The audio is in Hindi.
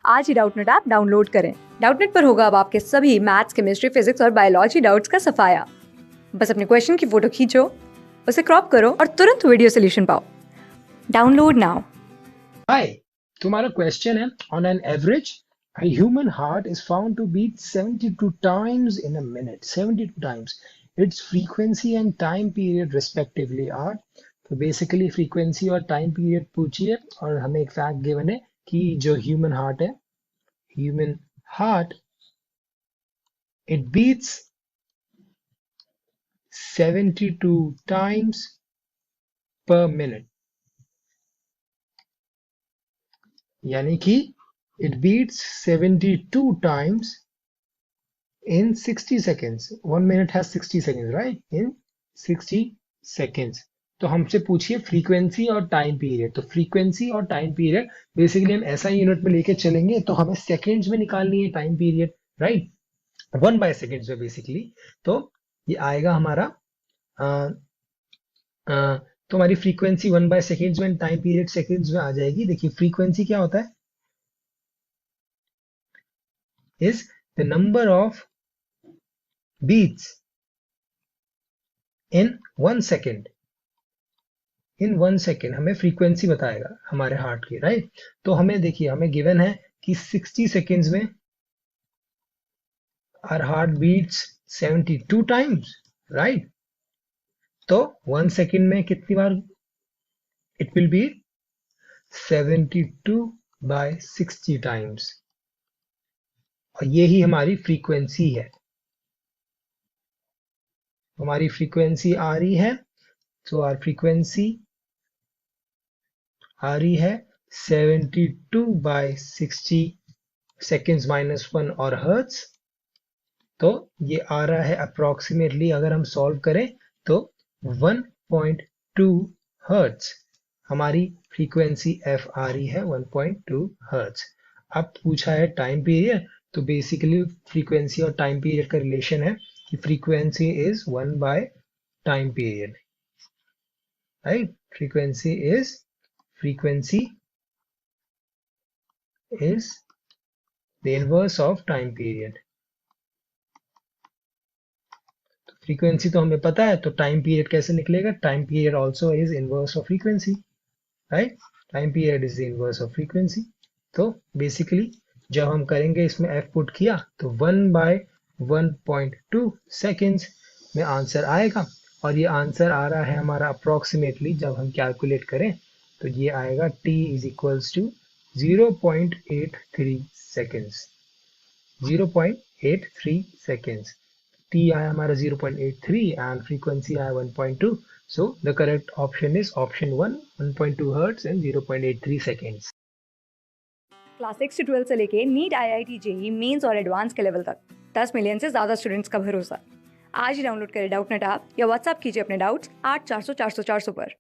आज ही डाउटनेट ऐप डाउनलोड करें। डाउटनेट पर होगा अब आपके सभी मैथ्स, केमिस्ट्री, फिजिक्स और बायोलॉजी डाउट्स का सफाया। बस अपने क्वेश्चन की फोटो खींचो, उसे क्रॉप करो और तुरंत वीडियो सोल्यूशन पाओ। Download now. Hi, तुम्हारा क्वेश्चन है on an average a human heart is found to beat 72 times in a minute. 72 times. Its frequency and time period respectively are. तो बेसिकली फ्रीक्वेंसी और टाइम पीरियड पूछिए और हमें एक फैक्ट गिवन है कि जो ह्यूमन हार्ट है, human heart it beats 72 times per minute. यानी कि it beats 72 times in 60 seconds. 1 minute has 60 seconds, right? In 60 seconds. तो हमसे पूछिए फ्रीक्वेंसी और टाइम पीरियड। तो फ्रीक्वेंसी और टाइम पीरियड बेसिकली हम ऐसा यूनिट में लेके चलेंगे तो हमें सेकंड्स में निकालनी है टाइम पीरियड, राइट? 1/सेकंड्स में बेसिकली। तो ये आएगा हमारा तो हमारी फ्रीक्वेंसी 1/सेकंड्स में, टाइम पीरियड सेकंड्स में आ जाएगी। देखिए फ्रीक्वेंसी क्या होता है, is the number of beats in 1 second. In 1 second हमें फ्रीक्वेंसी बताएगा हमारे हार्ट की, राइट? तो हमें देखिए, हमें गिवन है कि 60 सेकेंड्स में our heart beats 72 times, right? तो 1 सेकेंड में कितनी बार इट विल बी 72/60 टाइम्स, और यही हमारी फ्रीक्वेंसी है। हमारी फ्रीक्वेंसी आ रही है, तो आवर फ्रीक्वेंसी आ रही है 72/60 सेकेंड्स -1 और हर्ट्ज। तो ये आ रहा है अप्रोक्सीमेटली, अगर हम सॉल्व करें तो 1.2 हर्ट्ज हमारी फ्रीक्वेंसी एफ आ रही है, 1.2 हर्ट्ज। अब पूछा है टाइम पीरियड, तो बेसिकली फ्रीक्वेंसी और टाइम पीरियड का रिलेशन है कि frequency is 1 by time period, right? Frequency is the inverse of time period. Frequency तो हमें पता है, तो टाइम पीरियड कैसे निकलेगा? Time period also is inverse of frequency, right? Time period is the inverse of frequency. तो बेसिकली जब हम करेंगे, इसमें एफ पुट किया तो 1/1.2 सेकेंड्स में आंसर आएगा, और ये आंसर आ रहा है हमारा अप्रोक्सीमेटली, जब हम कैलकुलेट करें तो ये आएगा t is equals to 0.83 seconds. 0.83 seconds. T आया हमारा 0.83 and frequency आया 1.2. So the correct option is option 1, 1.2 hertz and 0.83 seconds. Class 6 से 12 से लेके नीट, IIT, जेईई मेंस और एडवांस के लेवल तक 10 मिलियन से ज्यादा स्टूडेंट्स का भरोसा। आज ही डाउनलोड करें डाउटनेट ऐप या व्हाट्सएप कीजिए अपने डाउट्स 8400 400 400 पर।